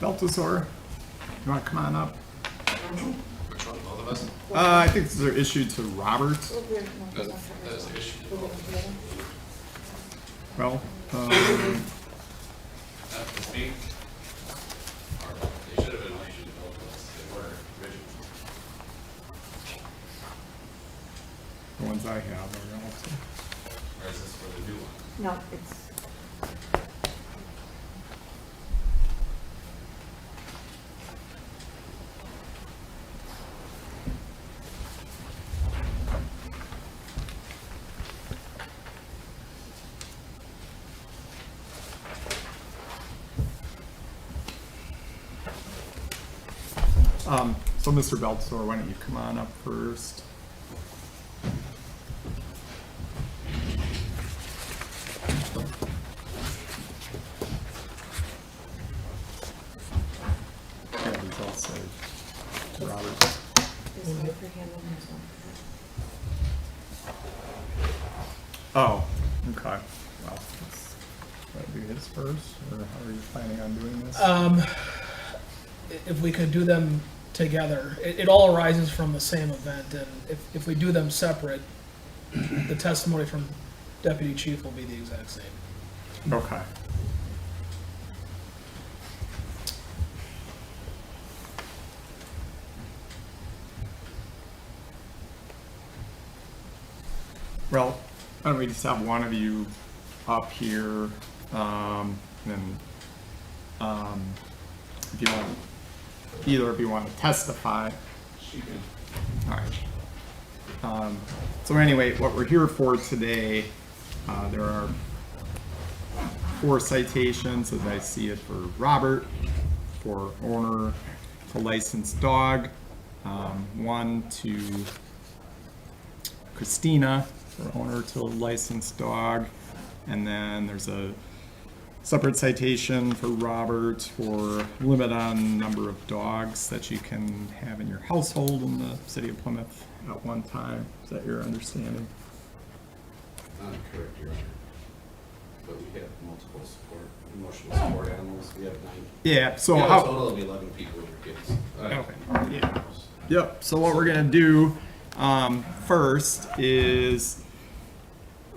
Baltazar, you want to come on up? Which one, both of us? I think these are issued to Robert. That is the issue. Well, Not to speak. Or they should have been issued to both of us. They were originally. the ones I have are also. Or is this for the new one? No, it's, So Mr. Baltazar, why don't you come on up first? Yeah, these all say Robert. this one for him and this one for her. Oh, okay. Well, let's do his first, or how are you planning on doing this? If we could do them together, it all arises from the same event, and if we do them separate, the testimony from Deputy Chief will be the exact same. Okay. Well, why don't we just have one of you up here, and if you want, either of you want to testify. She can. All right. So anyway, what we're here for today, there are 4 citations, as I see it, for Robert, for owner to licensed dog, 1 to Christina, for owner to licensed dog, and then there's a separate citation for Robert for limit on number of dogs that you can have in your household in the city of Plymouth at one time. Is that your understanding? Not correct, Your Honor. But we have multiple emotional support animals. We have 9. Yeah, so We have how? a total of 11 people with their kids. Okay, yeah. Yep, so what we're gonna do, first is,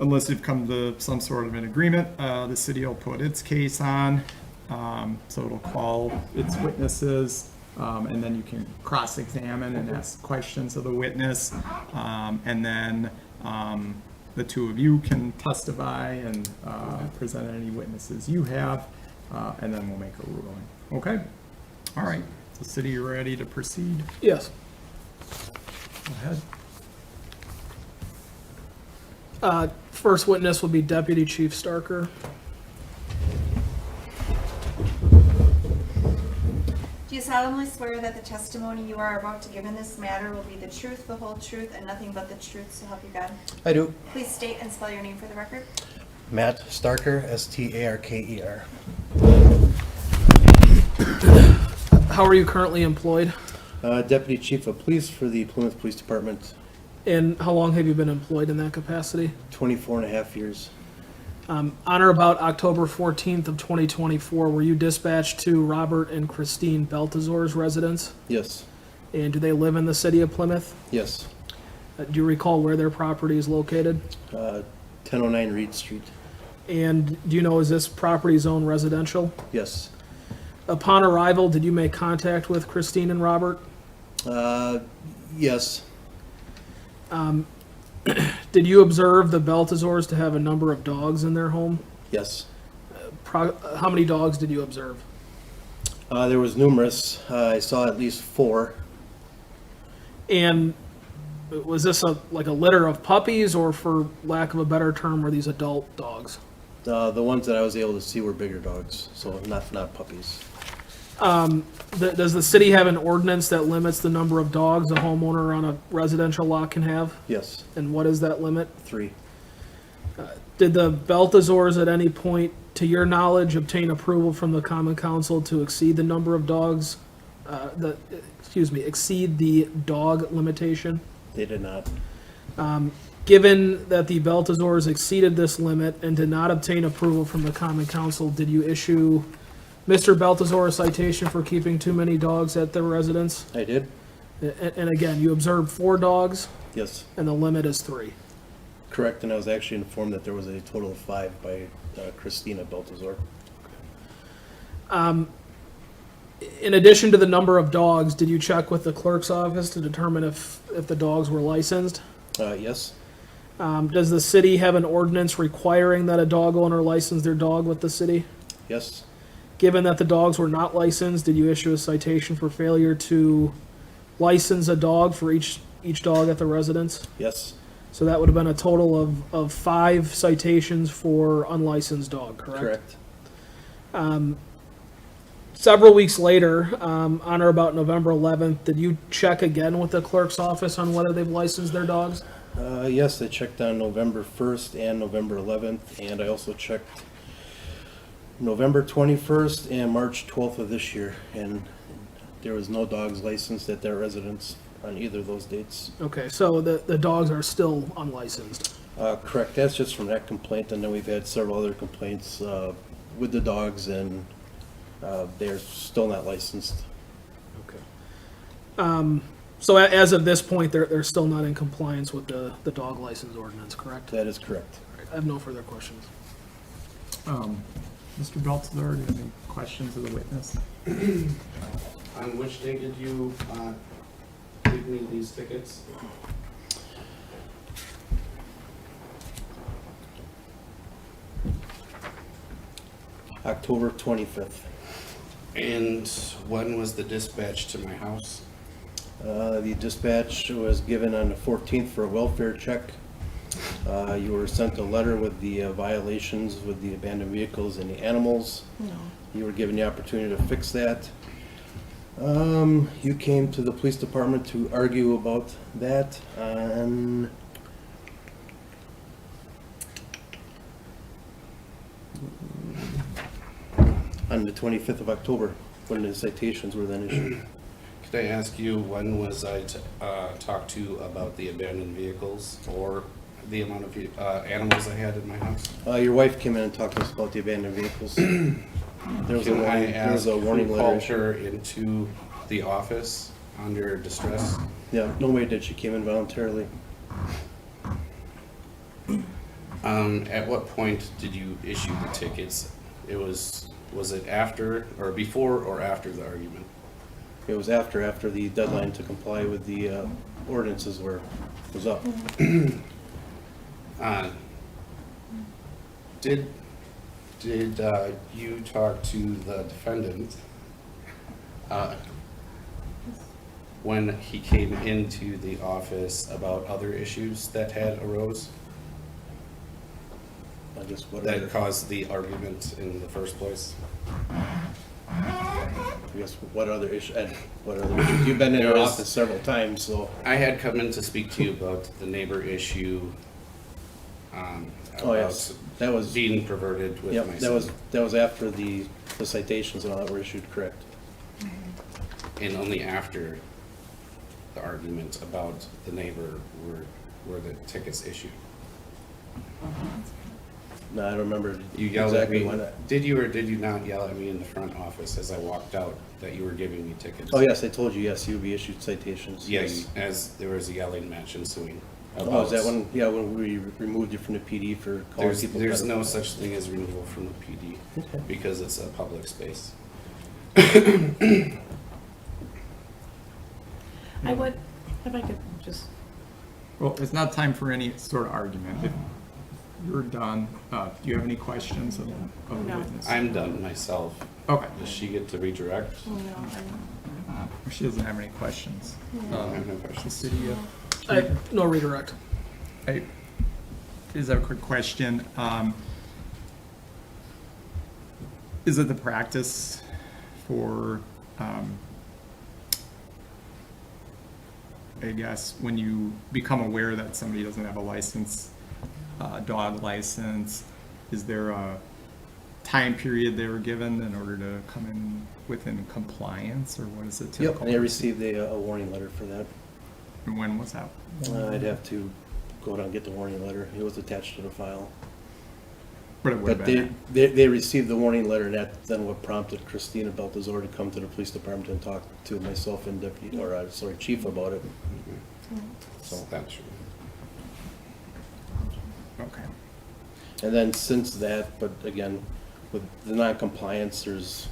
unless you've come to some sort of an agreement, the city will put its case on. So it'll call its witnesses, and then you can cross-examine and ask questions of the witness. And then, the 2 of you can testify and, present any witnesses you have, and then we'll make a ruling. Okay? All right. So city, you ready to proceed? Yes. Go ahead. First witness will be Deputy Chief Starker. Do you solemnly swear that the testimony you are about to give in this matter will be the truth, the whole truth, and nothing but the truth, so help you God? I do. Please state and spell your name for the record. Matt Starker, Starker. How are you currently employed? Deputy Chief of Police for the Plymouth Police Department, And how long have you been employed in that capacity? 24 and a half years. On or about October 14th of 2024, were you dispatched to Robert and Christine Baltazar's residence? Yes, And do they live in the city of Plymouth? yes. Do you recall where their property is located? 1009 Reed Street. And do you know, is this property zoned residential? Yes. Upon arrival, did you make contact with Christine and Robert? Yes. Did you observe the Baltazars to have a number of dogs in their home? Yes. How many dogs did you observe? There was numerous. I saw at least 4. And was this like a litter of puppies, or for lack of a better term, were these adult dogs? The ones that I was able to see were bigger dogs, so not puppies. Does the city have an ordinance that limits the number of dogs a homeowner on a residential lot can have? Yes, And what is that limit? 3. Did the Baltazars at any point, to your knowledge, obtain approval from the Common Council to exceed the number of dogs, exceed the dog limitation? They did not. Given that the Baltazars exceeded this limit and did not obtain approval from the Common Council, did you issue Mr. Baltazar a citation for keeping too many dogs at the residence. I did? And again, you observed 4 dogs, Yes, and the limit is 3. correct, and I was actually informed that there was a total of 5 by Christina Baltazar. In addition to the number of dogs, did you check with the clerk's office to determine if the dogs were licensed? Yes, Does the city have an ordinance requiring that a dog owner license their dog with the city? yes, Given that the dogs were not licensed, did you issue a citation for failure to license a dog for each dog at the residence? yes, So that would have been a total of 5 citations for unlicensed dog, correct? correct. Several weeks later, on or about November 11th, did you check again with the clerk's office on whether they've licensed their dogs? Yes, I checked on November 1st and November 11th, and I also checked November 21st and March 12th of this year, and there was no dogs licensed at their residence on either of those dates. Okay, so the dogs are still unlicensed. Correct, that's just from that complaint, and then we've had several other complaints with the dogs, and they're still not licensed. Okay. So as of this point, they're still not in compliance with the dog license ordinance, correct? That is correct. I have no further questions. Mr. Baltazar, do you have any questions of the witness? On which day did you give me these tickets? October 25th. And when was the dispatch to my house? The dispatch was given on the 14th for a welfare check. You were sent a letter with the violations with the abandoned vehicles and the animals. No. You were given the opportunity to fix that. You came to the police department to argue about that on the 25th of October, when the citations were then issued. Could I ask you, when was I talked to about the abandoned vehicles or the amount of animals I had in my house? Your wife came in and talked to us about the abandoned vehicles. There was a Can I warning, there was ask a warning who letter called issued. her into the office under distress? Yeah, no way did she came in voluntarily. At what point did you issue the tickets? Was it after or before or after the argument? It was after the deadline to comply with the ordinances was up. Did you talk to the defendant when he came into the office about other issues that had arose I guess what that other, caused the argument in the first place? what other issue, you've been in There our was- office several times, so. I had come in to speak to you about the neighbor issue, Oh, yes, about that was, being perverted with my yep, son. that was after the citations and all that were issued, correct. And only after the argument about the neighbor were the tickets issued. No, I don't remember You yelled at exactly me. when. Did you or did you not yell at me in the front office as I walked out that you were giving me tickets? Oh, yes, I told you, yes, you would be issued citations. Yes, as there was a yelling match ensuing. Oh, is that when, yeah, when we removed you from the PD for calling people? There's no pedophiles? such thing as removal from the PD Okay. because it's a public space. I would, if I could just, Well, it's not time for any sort of argument. If you're done, do you have any questions of the No. witness? I'm done myself. Okay. Does she get to redirect? oh no, She doesn't have any questions. I have no The questions. city, No redirect. I just have a quick question. Is it the practice for, I guess, when you become aware that somebody doesn't have a license, dog license, is there a time period they were given in order to come in within compliance, or what is it? Yep, typical? and I received a warning letter for that. And when was that? I'd have to go down and get the warning letter. It was attached to the file. But it would But have been. they received the warning letter, and that then what prompted Christina Baltazar to come to the police department and talk to myself and deputy, or chief about it. So, That's true. Okay. and then since that, but again, with the non-compliance, there's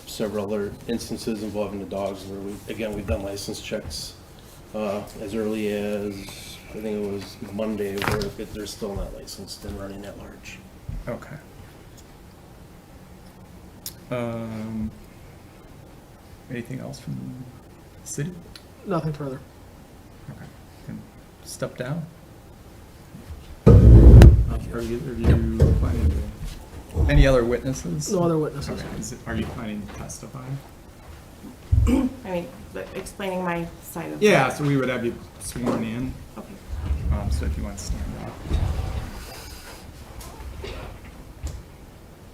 several other instances involving the dogs where we've done license checks, as early as, I think it was Monday, where they're still not licensed and running at large. Okay. Anything else from the city? Nothing further. Okay. Can step down. Are you planning to, any other witnesses? No other witnesses. Okay. Are you planning to testify? I mean, but explaining my side of. Yeah, so we would have you sworn in, Okay. so if you want to stand up.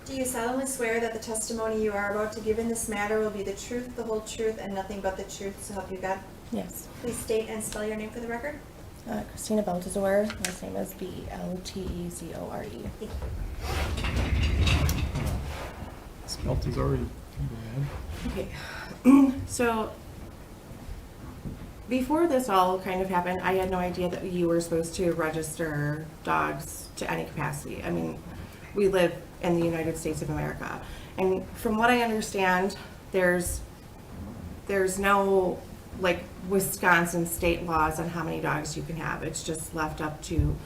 Do you solemnly swear that the testimony you are about to give in this matter will be the truth, the whole truth, and nothing but the truth, so help you God? Yes. Please state and spell your name for the record. Christina Baltazar, last name is Beltezore. Spelt is already, go ahead. Okay, so before this all kind of happened, I had no idea that you were supposed to register dogs to any capacity. I mean, we live in the United States of America. And from what I understand, there's no like Wisconsin state laws on how many dogs you can have. It's just left up to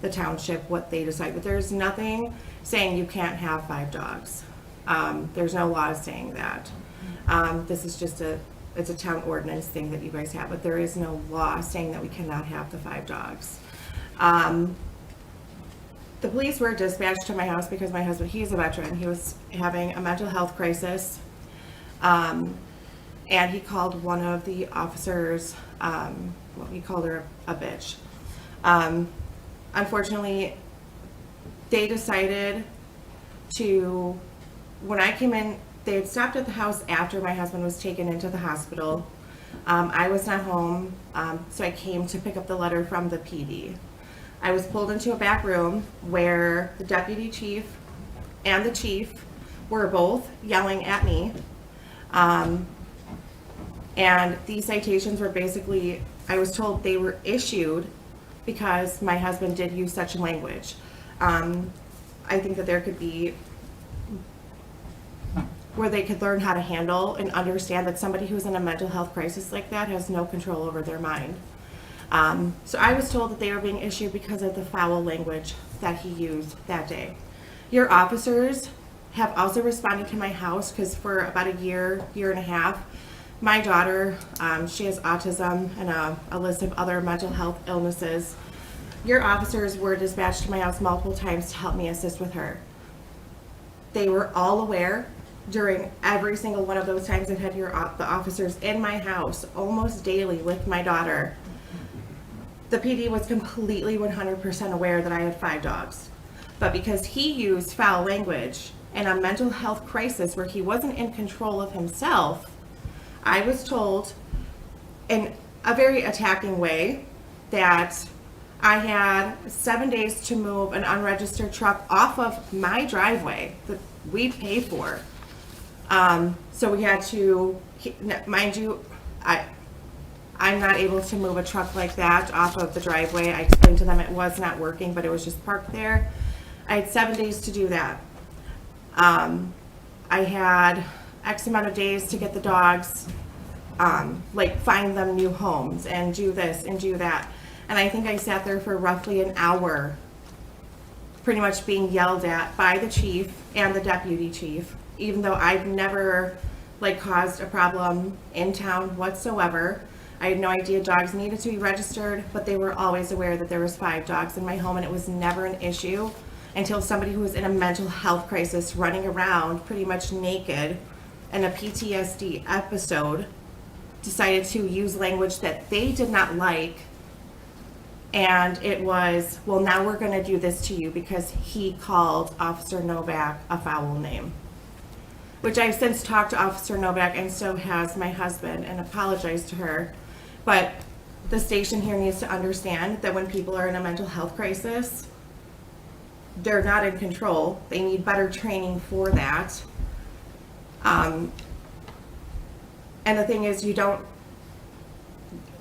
the township what they decide. But there's nothing saying you can't have 5 dogs. There's no laws saying that. This is just it's a town ordinance thing that you guys have, but there is no law saying that we cannot have the 5 dogs. The police were dispatched to my house because my husband, he's a veteran, he was having a mental health crisis. And he called one of the officers, well, he called her a bitch. Unfortunately, they decided to, when I came in, they had stopped at the house after my husband was taken into the hospital. I was not home, so I came to pick up the letter from the PD. I was pulled into a back room where the deputy chief and the chief were both yelling at me. And these citations were basically, I was told they were issued because my husband did use such language. I think that there could be where they could learn how to handle and understand that somebody who's in a mental health crisis like that has no control over their mind. So I was told that they were being issued because of the foul language that he used that day. Your officers have also responded to my house because for about a year and a half, my daughter, she has autism and a list of other mental health illnesses. Your officers were dispatched to my house multiple times to help me assist with her. They were all aware during every single one of those times I've had the officers in my house almost daily with my daughter. The PD was completely 100% aware that I had 5 dogs. But because he used foul language in a mental health crisis where he wasn't in control of himself, I was told in a very attacking way that I had 7 days to move an unregistered truck off of my driveway that we pay for. So we had to, mind you, I'm not able to move a truck like that off of the driveway. I explained to them it was not working, but it was just parked there. I had 7 days to do that. I had X amount of days to get the dogs, like find them new homes and do this and do that. And I think I sat there for roughly an hour, pretty much being yelled at by the chief and the deputy chief, even though I've never like caused a problem in town whatsoever. I had no idea dogs needed to be registered, but they were always aware that there was 5 dogs in my home and it was never an issue until somebody who was in a mental health crisis running around pretty much naked in a PTSD episode decided to use language that they did not like. And it was, well, now we're going to do this to you because he called Officer Novak a foul name. Which I've since talked to Officer Novak, and so has my husband, and apologized to her. But the station here needs to understand that when people are in a mental health crisis, they're not in control. They need better training for that. And the thing is,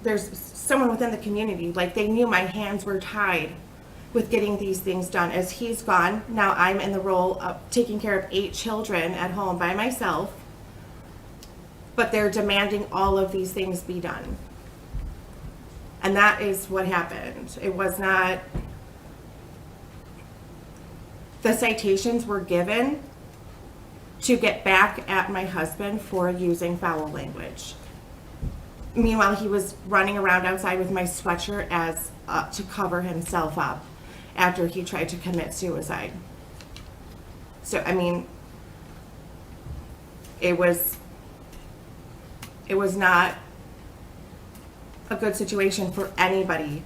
there's someone within the community, like they knew my hands were tied with getting these things done. As he's gone, now I'm in the role of taking care of 8 children at home by myself, but they're demanding all of these things be done. And that is what happened. It was not, the citations were given to get back at my husband for using foul language. Meanwhile, he was running around outside with my sweatshirt as to cover himself up after he tried to commit suicide. So, I mean, it was not a good situation for anybody.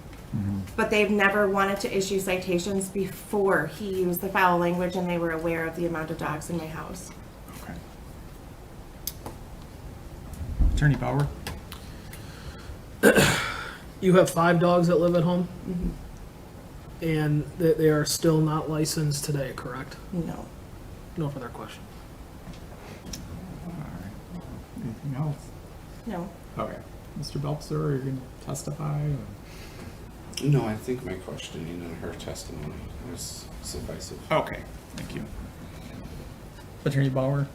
But they've never wanted to issue citations before he used the foul language and they were aware of the amount of dogs in my house. Okay. Attorney Bauer? You have 5 dogs that live at home? And they are still not licensed today, correct? No. No further question. All right. Anything else? No. Okay. Mr. Belzer, are you going to testify? Or? No, I think my questioning and her testimony was sufficient. Okay, thank you. Attorney Bauer?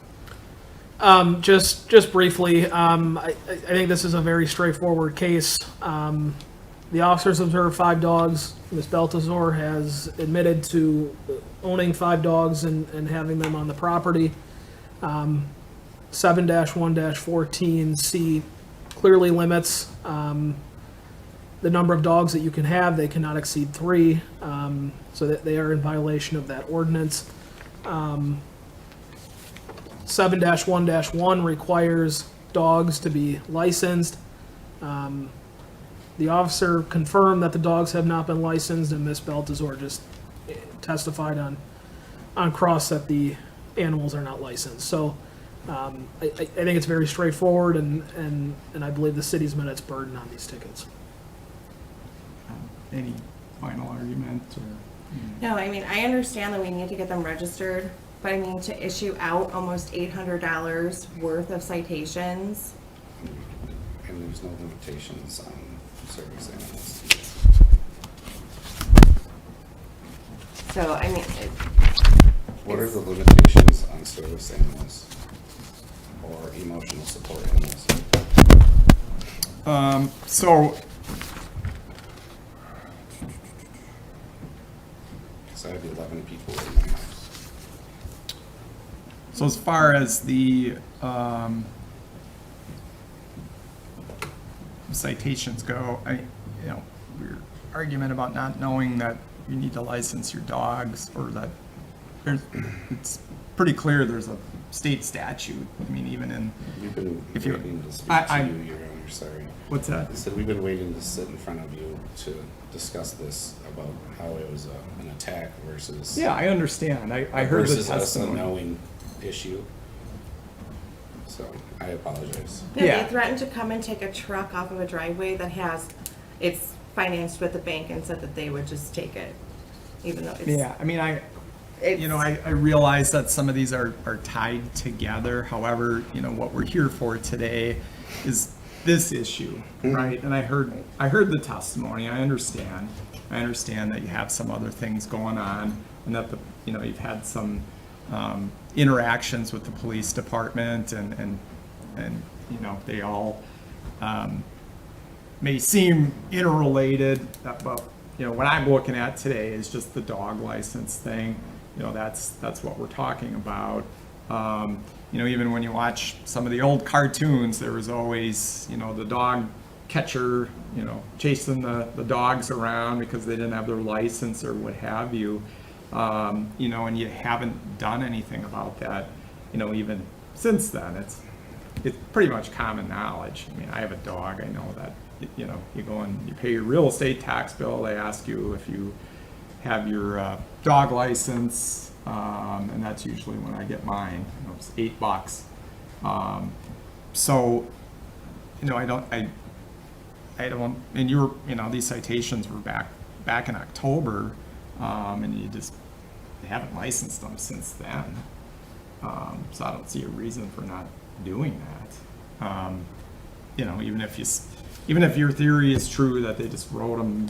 Just briefly, I think this is a very straightforward case. The officers observed 5 dogs. Ms. Baltazar has admitted to owning 5 dogs and having them on the property. 7-1-14C clearly limits the number of dogs that you can have. They cannot exceed 3, so that they are in violation of that ordinance. 7-1-1 requires dogs to be licensed. The officer confirmed that the dogs have not been licensed, and Ms. Baltazar just testified on cross that the animals are not licensed. So I think it's very straightforward, and I believe the city's met its burden on these tickets. Any final argument? Or, No, I mean, I understand that we need to get them registered, but I mean, to issue out almost $800 worth of citations. And there's no limitations on service animals. So, I mean, What are the limitations on service animals or emotional support animals? So, Because I have 11 people in my house. so as far as the citations go, your argument about not knowing that you need to license your dogs, or that it's pretty clear there's a state statute. I mean, even in, We've been If you- waiting to speak I- to you, Your Honor, sorry. what's that? I said we've been waiting to sit in front of you to discuss this about how it was an attack versus Yeah, I understand. I heard the versus us a testimony. knowing issue. So I apologize. no, Yeah. they threatened to come and take a truck off of a driveway it's financed with the bank, and said that they would just take it, even though it's. Yeah, I mean, I It's- realize that some of these are tied together. However, what we're here for today is this issue, right? And I heard the testimony. I understand that you have some other things going on, and that you've had some interactions with the police department, and they all may seem interrelated, but what I'm looking at today is just the dog license thing. That's what we're talking about. Even when you watch some of the old cartoons, there was always, the dog catcher, chasing the dogs around because they didn't have their license or what have you. And you haven't done anything about that, even since then. It's pretty much common knowledge. I mean, I have a dog. I know that, you go and you pay your real estate tax bill. They ask you if you have your dog license, and that's usually when I get mine. It's $8. So, I don't, and these citations were back in October, and you just they haven't licensed them since then. So I don't see a reason for not doing that. You know, even if your theory is true that they just wrote them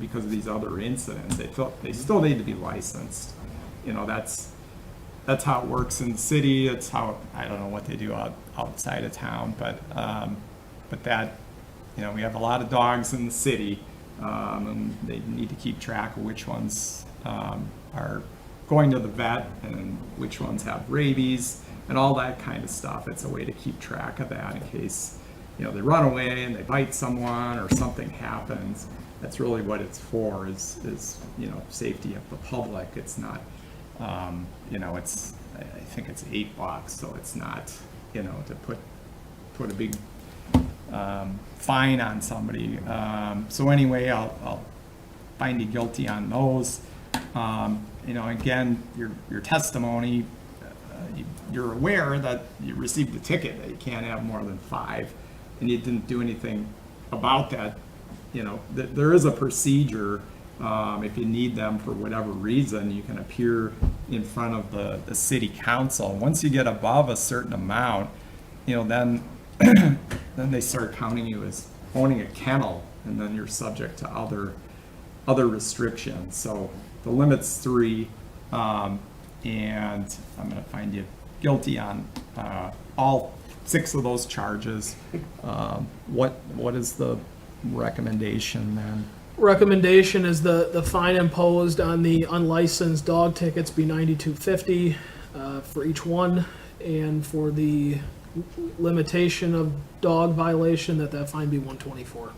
because of these other incidents, they still need to be licensed. You know, that's how it works in the city. It's how, I don't know what they do outside of town, but that, you know, we have a lot of dogs in the city, and they need to keep track of which ones are going to the vet and which ones have rabies and all that kind of stuff. It's a way to keep track of that in case, you know, they run away and they bite someone or something happens. That's really what it's for, is you know, safety of the public. It's not, you know, I think it's $8, so it's not, you know, to put a big fine on somebody. So anyway, I'll find you guilty on those. You know, again, your testimony, you're aware that you received a ticket that you can't have more than 5, and you didn't do anything about that. You know, there is a procedure. If you need them for whatever reason, you can appear in front of the city council. Once you get above a certain amount, you know, then they start counting you as owning a kennel, and then you're subject to other restrictions. So the limit's 3, and I'm gonna find you guilty on all 6 of those charges. What is the recommendation then? Recommendation is the fine imposed on the unlicensed dog tickets be $92.50 for each one, and for the limitation of dog violation, that fine be $124.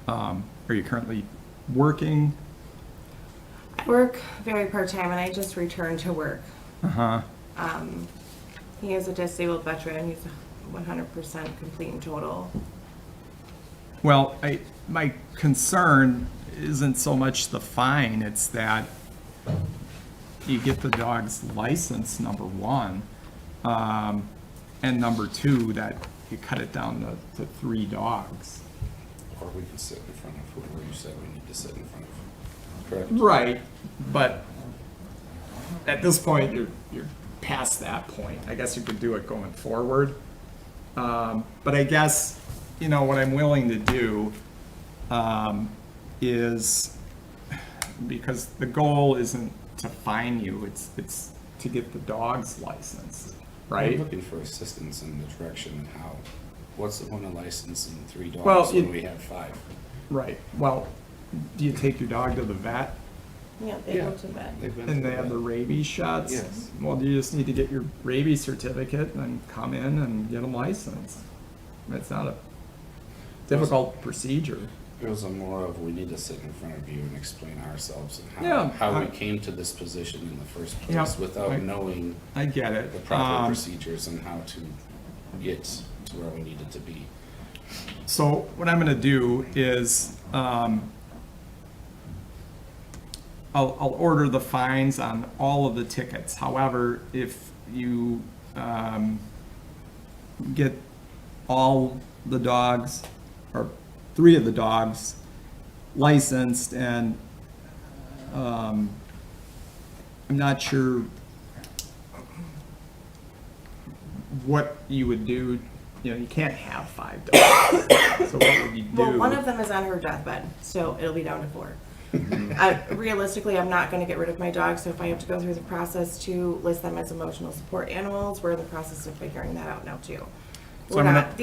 Are you currently working? I work very part-time, and I just returned to work. Uh-huh. He is a disabled veteran. He's 100% complete and total. Well, my concern isn't so much the fine, it's that you get the dog's license, number 1, and number 2, that you cut it down to 3 dogs. Or we can sit in front of whoever you said we need to sit in front of, correct? Right, but at this point, you're past that point. I guess you could do it going forward. But I guess, you know, what I'm willing to do is, because the goal isn't to fine you, it's to get the dogs licensed, right? I'm looking for assistance in the direction of how, what's the point of licensing 3 dogs Well, when we have 5? Right, well, do you take your dog to the vet Yeah, they go to bed. They've been and through they have that. the rabies shots? Yes. Well, you just need to get your rabies certificate and come in and get them licensed. It's not a difficult procedure. It was a more of, we need to sit in front of you and explain ourselves and Yeah, how we I- came to this position in the first Yeah, place without I- knowing I get it. the proper procedures and how to get to where we needed to be. So what I'm gonna do is, I'll order the fines on all of the tickets. However, if you, get all the dogs, or 3 of the dogs licensed, and, I'm not sure what you would do. You know, you can't have 5 dogs. So what would you do? Well, one of them is on her deathbed, so it'll be down to 4. Realistically, I'm not going to get rid of my dogs, so if I have to go through the process to list them as emotional support animals, we're in the process of figuring that out now too. So We're I'm not,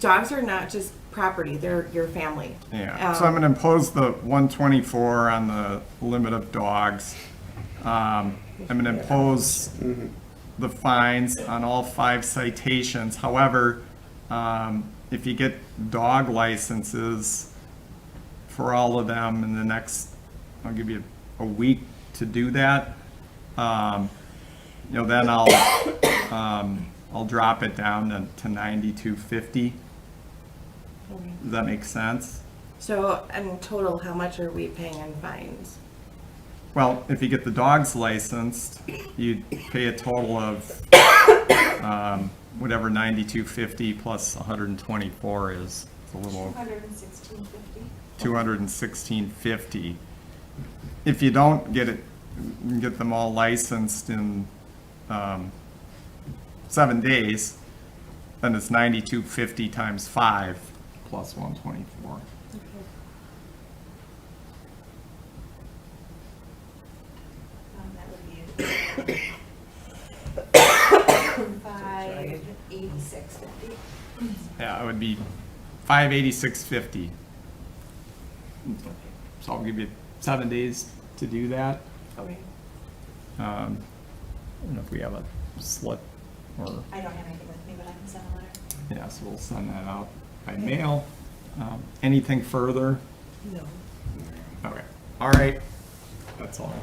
dogs are not just property, they're your family. Yeah, so I'm gonna impose the 124 on the limit of dogs. I'm gonna impose the fines on all 5 citations. However, if you get dog licenses for all of them in the next, I'll give you a week to do that. You know, then I'll drop it down to $92.50. Does that make sense? So in total, how much are we paying in fines? Well, if you get the dogs licensed, you'd pay a total of whatever $92.50 plus 124 is. It's a little $116.50. $216.50. If you don't get it and get them all licensed in 7 days, then it's 9250 times 5 plus 124. That would be 586.50. Yeah, it would be 58650. So I'll give you 7 days to do that. Okay. I don't know if we have a slip or, I don't have anything with me, but I can send a letter. yeah, so we'll send that out by mail. Anything further? No. Okay, all right, that's all.